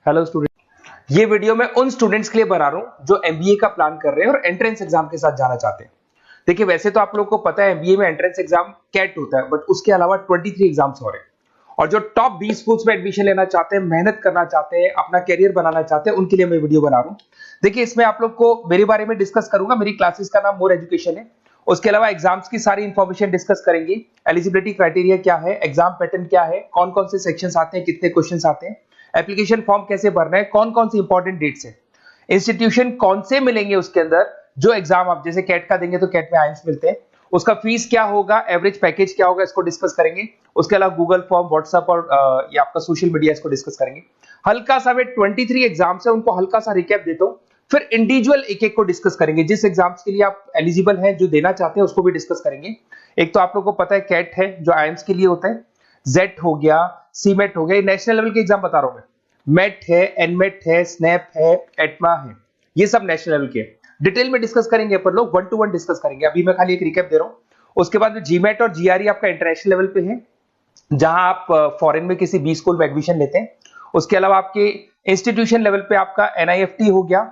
Hello student, ये video मैं उन स्टूडेंट्स के लिए बना रहा हूं जो एमबीए का प्लान कर रहे हैं और एंट्रेंस एग्जाम के साथ जाना चाहते हैं। देखिए, वैसे तो आप लोगों को पता है एमबीए में एंट्रेंस एग्जाम कैट होता है, बट उसके अलावा 23 एग्जाम्स और हैं। और जो टॉप 20 स्कूल्स में एडमिशन लेना चाहते हैं, मेहनत करना चाहते हैं, अपना कैरियर बनाना चाहते हैं, उनके लिए मैं वीडियो बना रहा हूं। देखिए, इसमें आप लोग को मेरे बारे में डिस्कस करूंगा। मेरी क्लासेस का नाम मोर एजुकेशन है। उसके अलावा एग्जाम्स की सारी इंफॉर्मेशन डिस्कस करेंगे। एलिजिबिलिटी क्राइटेरिया क्या है, एग्जाम पैटर्न क्या है, कौन कौन से सेक्शंस आते हैं, कितने क्वेश्चंस आते हैं, एप्लीकेशन फॉर्म कैसे भरना है, कौन कौन सी इंपॉर्टेंट डेट्स है, इंस्टीट्यूशन कौन से मिलेंगे उसके अंदर, जो एग्जाम आप जैसे कैट का देंगे तो कैट में आइम्स मिलते हैं, उसका फीस क्या होगा, एवरेज पैकेज क्या होगा, इसको डिस्कस करेंगे। उसके अलावा गूगल फॉर्म, व्हाट्सएप और ये आपका सोशल मीडिया, इसको डिस्कस करेंगे। हल्का सा मैं 23 एग्जाम्स है उनको हल्का सा रिकैप देता हूं, फिर इंडिविजुअल एक एक को डिस्कस करेंगे। जिस एग्जाम्स के लिए आप एलिजिबल हैं, जो देना चाहते हैं, उसको भी डिस्कस करेंगे। एक तो आप लोगों को पता है कैट है जो आइम्स के लिए होता है, जेट हो गया, सीमेट हो गया, नेशनल लेवल के एग्जाम बता रहा हूं मैं। मेट है, एनमेट है, स्नैप है, एटमा है, ये सब नेशनल लेवल के। डिटेल में डिस्कस करेंगे अपन लोग, 1 to 1 डिस्कस करेंगे। अभी मैं खाली एक रिकैप दे रहा हूं। उसके बाद में जीमेट और जीआरई आपका इंटरनेशनल लेवल पे है, जहां आप फॉरेन में किसी बी स्कूल में एडमिशन लेते हैं। उसके अलावा आपके इंस्टीट्यूशन लेवल पे आपका एनआईएफटी हो गया,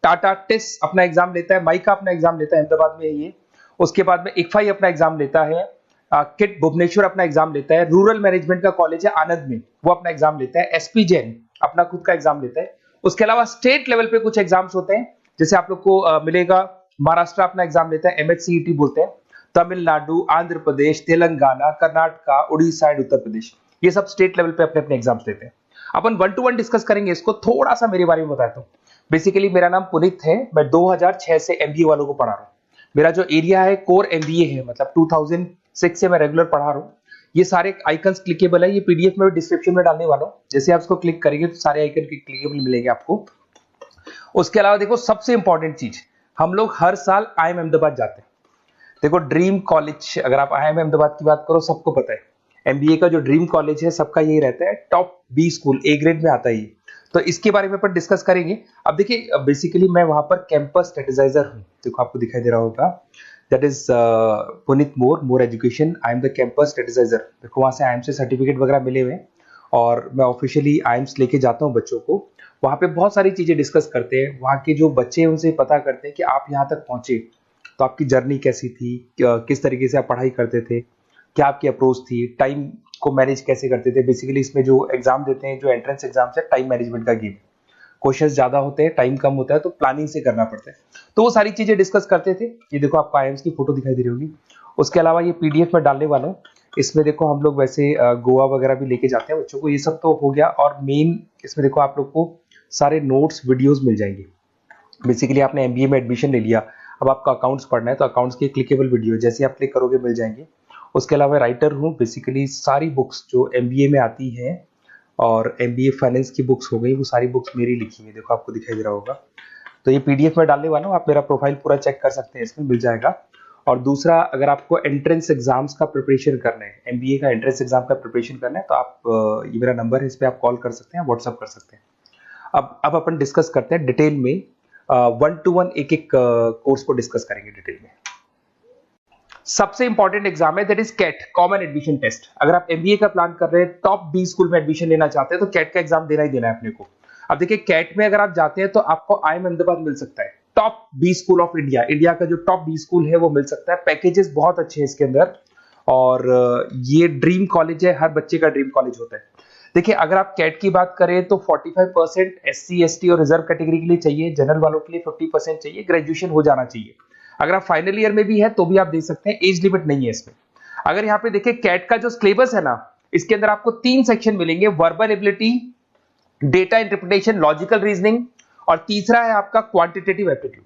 टाटा टिस अपना एग्जाम लेता है, माइका अपना एग्जाम लेता है, अहमदाबाद में है ये। उसके बाद में इक्फाई अपना एग्जाम लेता है, किट भुवनेश्वर अपना एग्जाम लेता है, रूरल मैनेजमेंट का कॉलेज है आनंद में, वो अपना एग्जाम लेता है, एसपी जैन अपना खुद का एग्जाम लेता है। उसके अलावा स्टेट लेवल पे कुछ एग्जाम्स होते हैं, जैसे आप लोग को मिलेगा महाराष्ट्र अपना एग्जाम लेता है, एमएचसीईटी बोलते हैं, तमिलनाडु, आंध्र प्रदेश, तेलंगाना, कर्नाटका, उड़ीसा एंड उत्तर प्रदेश, ये सब स्टेट लेवल पे अपने अपने एग्जाम्स लेते हैं। अपन 1 to 1 डिस्कस करेंगे इसको। थोड़ा सा मेरे बारे में बताता हूँ। बेसिकली मेरा नाम पुनीत है, मैं 2006 से एमबीए वालों को पढ़ा रहा हूँ। मेरा जो एरिया है कोर एमबीए है, मतलब 2006 से मैं रेगुलर पढ़ा रहा हूँ। ये सारे आइकन्स क्लिकेबल है, ये पीडीएफ में डिस्क्रिप्शन में डालने वाला हूँ। जैसे आप इसको क्लिक करेंगे तो सारे आइकन क्लिकेबल मिलेंगे आपको। उसके अलावा देखो, सबसे इंपॉर्टेंट चीज, हम लोग हर साल आईएम अहमदाबाद जाते हैं। देखो, ड्रीम कॉलेज, अगर आप आईएम अहमदाबाद की बात करो, सबको पता है एमबीए का जो ड्रीम कॉलेज है सबका यही रहता है, top B school, A grade में आता है ये। तो इसके बारे में अपन डिस्कस करेंगे। अब देखिए, बेसिकली मैं वहां पर कैंपस स्ट्रेटेजाइजर हूँ। देखो, आपको दिखाई दे रहा होगा, that is Puneet More education, I am the campus strategizer. देखो, वहां से आईएम से सर्टिफिकेट वगैरह मिले हुए हैं और मैं ऑफिशियली आईएम्स लेके जाता हूँ बच्चों को। वहां पे बहुत सारी चीजें डिस्कस करते हैं, वहां के जो बच्चे हैं उनसे पता करते हैं कि आप यहाँ तक पहुंचे तो आपकी जर्नी कैसी थी, किस तरीके से आप पढ़ाई करते थे, क्या आपकी अप्रोच थी, टाइम को मैनेज कैसे करते थे। बेसिकली इसमें जो एग्जाम देते हैं, जो एंट्रेंस एग्जाम्स है, टाइम मैनेजमेंट का गेम। क्वेश्चंस ज्यादा होते हैं, टाइम कम होता है, तो प्लानिंग से करना पड़ता है। तो वो सारी चीजें डिस्कस करते थे। ये देखो, आपको आईएम्स की फोटो दिखाई दे रही होगी। उसके अलावा ये पीडीएफ में डालने वाला हूँ। इसमें देखो, हम लोग वैसे गोवा वगैरह भी लेके जाते हैं बच्चों को। ये सब तो हो गया, और मेन इसमें देखो आप लोग को सारे नोट्स, वीडियोस मिल जाएंगे। बेसिकली आपने एमबीए में एडमिशन ले लिया, अब आपका अकाउंट्स पढ़ना है, तो अकाउंट्स की क्लिकेबल वीडियो जैसे आप क्लिक करोगे मिल जाएंगे। उसके अलावा राइटर हूँ, बेसिकली सारी बुक्स जो एमबीए में आती हैं और एमबीए फाइनेंस की बुक्स हो गई, वो सारी बुक्स मेरी लिखी हुई, देखो आपको दिखाई दे रहा होगा। तो ये पीडीएफ में डालने वाला हूँ, आप मेरा प्रोफाइल पूरा चेक कर सकते हैं, इसमें मिल जाएगा। और दूसरा, अगर आपको एंट्रेंस एग्जाम्स का प्रिपरेशन करना है, एमबीए का एंट्रेंस एग्जाम का प्रिपरेशन करना है, तो आप ये मेरा नंबर है, इस पर आप कॉल कर सकते हैं, व्हाट्सअप कर सकते हैं। अब अपन डिस्कस करते हैं डिटेल में, 1 to 1 एक एक कोर्स को डिस्कस करेंगे डिटेल में। सबसे इंपॉर्टेंट एग्जाम है, that is CAT, common admission test. अगर आप एमबीए का प्लान कर रहे हैं, टॉप बी स्कूल में एडमिशन लेना चाहते हैं, तो कैट का एग्जाम देना ही देना है अपने को। अब देखिए, कैट में अगर आप जाते हैं तो आपको आईएम अहमदाबाद मिल सकता है, top B school of India, India का जो टॉप बी स्कूल है वो मिल सकता है। पैकेजेस बहुत अच्छे हैं इसके अंदर, और ये ड्रीम कॉलेज है, हर बच्चे का ड्रीम कॉलेज होता है। देखिए, अगर आप कैट की बात करें तो 45% एससी एसटी और रिजर्व कैटेगरी के लिए चाहिए, जनरल वालों के लिए 50% चाहिए, ग्रेजुएशन हो जाना चाहिए। अगर आप फाइनल ईयर में भी है तो भी आप दे सकते हैं, एज लिमिट नहीं है इसमें। अगर यहाँ पे देखिए, कैट का जो सिलेबस है ना, इसके अंदर आपको 3 सेक्शन मिलेंगे, verbal ability, data interpretation, logical reasoning, और तीसरा है आपका क्वांटिटेटिव एप्टीट्यूड।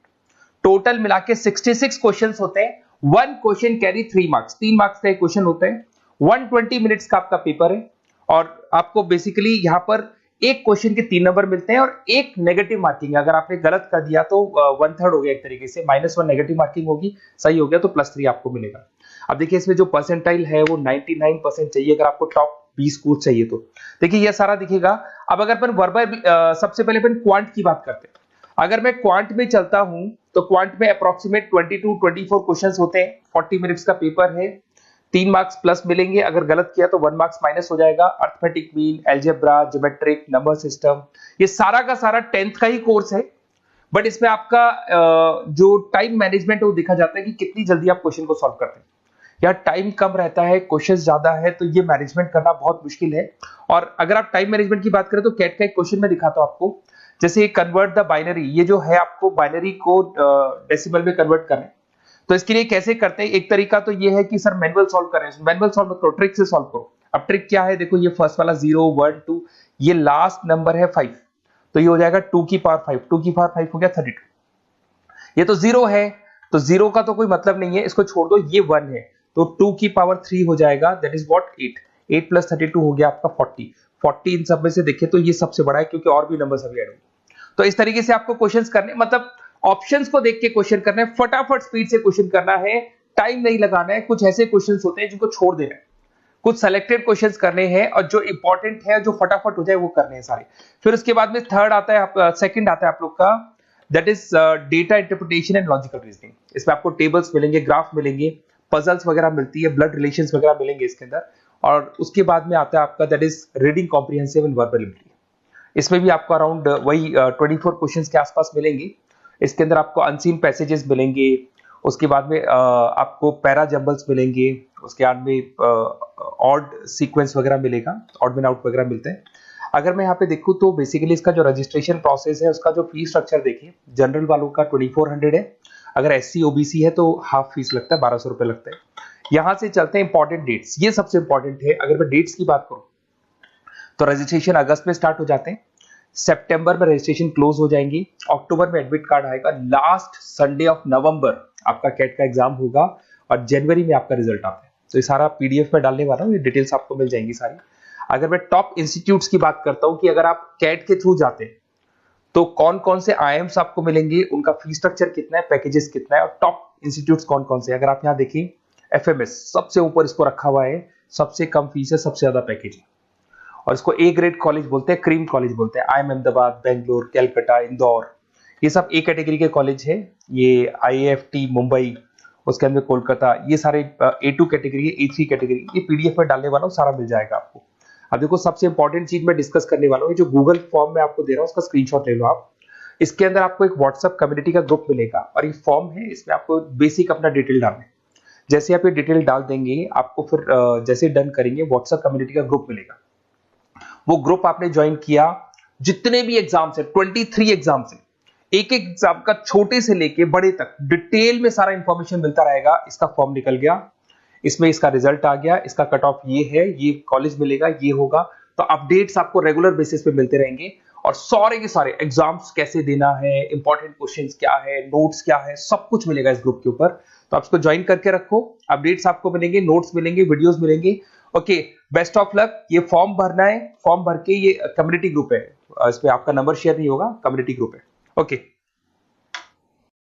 टोटल मिला के 66 क्वेश्चंस होते हैं। 1 क्वेश्चन कैरी 3 मार्क्स, 3 मार्क्स का एक क्वेश्चन होता है। 120 मिनट्स का आपका पेपर है, और आपको बेसिकली यहाँ पर एक क्वेश्चन के 3 नंबर मिलते हैं और एक नेगेटिव मार्किंग है। अगर आपने गलत कर दिया तो 1/3 हो गया, एक तरीके से -1 नेगेटिव मार्किंग होगी, सही हो गया तो +3 आपको मिलेगा। अब देखिए, इसमें जो परसेंटाइल है वो 99% चाहिए, अगर आपको टॉप 20 स्कोर चाहिए तो। देखिए, ये सारा दिखेगा। अब अगर अपन वर्बल, सबसे पहले अपन क्वांट की बात करते हैं। अगर मैं क्वांट में चलता हूं तो क्वांट में अप्रोक्सीमेट 22-24 क्वेश्चंस होते हैं, 40 मिनट्स का पेपर है। 3 मार्क्स प्लस मिलेंगे, अगर गलत किया तो 1 मार्क्स माइनस हो जाएगा। Arithmetic mean, algebra, geometric, number system, ये सारा का सारा 10th का ही कोर्स है, बट इसमें आपका जो टाइम मैनेजमेंट है वो देखा जाता है कि कितनी जल्दी आप क्वेश्चन को सॉल्व करते हैं। यार टाइम कम रहता है, क्वेश्चन ज्यादा है, तो ये मैनेजमेंट करना बहुत मुश्किल है। और अगर आप टाइम मैनेजमेंट की बात करें तो कैट का एक क्वेश्चन मैं दिखाता हूं आपको। जैसे कन्वर्ट द बाइनरी, ये जो है आपको बाइनरी को डेसिमल में कन्वर्ट करना है, तो इसके लिए कैसे करते हैं? एक तरीका तो ये है कि सर मैनुअल सॉल्व करें, मैनुअल सॉल्व करो, ट्रिक से सॉल्व करो। अब ट्रिक क्या है? देखो ये फर्स्ट वाला 0 1 2, ये लास्ट नंबर है 5, तो ये हो जाएगा 2 की पावर 5, 2 की पावर 5 हो गया 32। ये तो 0 है, तो 0 का तो कोई मतलब नहीं है, इसको छोड़ दो। ये 1 है तो 2 की पावर 3 हो जाएगा, दैट इज व्हाट 8, 8 प्लस 32 हो गया आपका 40। 40 इन सब में से देखें तो ये सबसे बड़ा है, क्योंकि और भी नंबर अभी ऐड होंगे। तो इस तरीके से आपको क्वेश्चंस करने, मतलब ऑप्शंस को देख के क्वेश्चन करना है, फटाफट स्पीड से क्वेश्चन करना है, टाइम नहीं लगाना है। कुछ ऐसे क्वेश्चंस होते हैं जिनको छोड़ देना है, कुछ सेलेक्टेड क्वेश्चंस करने हैं, और जो इंपॉर्टेंट है, जो फटाफट हो जाए वो करने हैं सारे। फिर उसके बाद में थर्ड आता है, सेकंड आता है आप लोग का, that is data interpretation and logical reasoning. इसमें आपको टेबल्स मिलेंगे, ग्राफ मिलेंगे, पजल्स वगैरह मिलती है, ब्लड रिलेशंस वगैरह मिलेंगे इसके अंदर। और उसके बाद में आता है आपका that is reading comprehensive and verbal ability. इसमें भी आपको अराउंड वही 24 क्वेश्चंस के आसपास मिलेंगे। इसके अंदर आपको अनसीन पैसेजेस मिलेंगे, उसके बाद में आपको पैरा जंबल्स मिलेंगे, उसके बाद में ऑड सीक्वेंस वगैरह मिलेगा, ऑड में आउट वगैरह मिलते हैं। अगर मैं यहाँ पे देखूँ तो बेसिकली इसका जो रजिस्ट्रेशन प्रोसेस है, उसका जो फीस स्ट्रक्चर देखिए, जनरल वालों का 2400 है, अगर एससी ओबीसी है तो हाफ फीस लगता है, 1200 रुपए लगता है। यहां से चलते हैं इंपॉर्टेंट डेट्स, ये सबसे इंपॉर्टेंट है। अगर मैं डेट्स की बात करूं तो रजिस्ट्रेशन अगस्त में स्टार्ट हो जाते हैं, सितंबर में रजिस्ट्रेशन क्लोज हो जाएंगी, अक्टूबर में एडमिट कार्ड आएगा, लास्ट संडे ऑफ नवंबर आपका कैट का एग्जाम होगा, और जनवरी में आपका रिजल्ट आता है। तो ये सारा पीडीएफ में डालने वाला हूँ, ये डिटेल्स आपको मिल जाएंगी सारी। अगर मैं टॉप इंस्टीट्यूट्स की बात करता हूँ कि अगर आप कैट के थ्रू जाते हैं तो कौन कौन से आईएम्स आपको मिलेंगे, उनका फीस स्ट्रक्चर कितना है, पैकेजेस कितना है, और टॉप इंस्टीट्यूट्स कौन कौन से। अगर आप यहाँ देखिए एफएमएस सबसे ऊपर इसको रखा हुआ है, सबसे कम फीस है, सबसे ज्यादा पैकेज है, और इसको ए ग्रेड कॉलेज बोलते हैं, क्रीम कॉलेज बोलते हैं। आईएम अहमदाबाद, बेंगलोर, कैलकाटा, इंदौर, ये सब ए कैटेगरी के कॉलेज है। ये आईएफटी मुंबई, उसके अंदर कोलकाता, ये सारे A2 कैटेगरी है, A3 कैटेगरी। ये पीडीएफ में डालने वाला हूँ, सारा मिल जाएगा आपको। अब देखो सबसे इंपॉर्टेंट चीज मैं डिस्कस करने वाला हूँ, जो गूगल फॉर्म में आपको दे रहा हूँ उसका स्क्रीनशॉट ले लो आप। इसके अंदर आपको एक व्हाट्सएप कम्युनिटी का ग्रुप मिलेगा, और ये फॉर्म है, इसमें आपको बेसिक अपना डिटेल डालना है। जैसे आप ये डिटेल डाल देंगे, आपको फिर जैसे डन करेंगे व्हाट्सएप कम्युनिटी का ग्रुप मिलेगा। वो ग्रुप आपने ज्वाइन किया, जितने भी एग्जाम्स है, 23 एग्जाम्स है, एक एक एग्जाम का छोटे से लेके बड़े तक डिटेल में सारा इंफॉर्मेशन मिलता रहेगा। इसका फॉर्म निकल गया, इसमें इसका रिजल्ट आ गया, इसका कट ऑफ ये है, ये कॉलेज मिलेगा, ये होगा। तो अपडेट्स आपको रेगुलर बेसिस पे मिलते रहेंगे, और सारे के सारे एग्जाम्स कैसे देना है, इंपॉर्टेंट क्वेश्चंस क्या है, नोट्स क्या है, सब कुछ मिलेगा इस ग्रुप के ऊपर। तो आप इसको ज्वाइन करके रखो, अपडेट्स आपको मिलेंगे, नोट्स मिलेंगे, वीडियोस मिलेंगे। Okay, best of luck. ये फॉर्म भरना है, फॉर्म भर के, ये कम्युनिटी ग्रुप है, इस पे आपका नंबर शेयर नहीं होगा, कम्युनिटी ग्रुप है। ओके।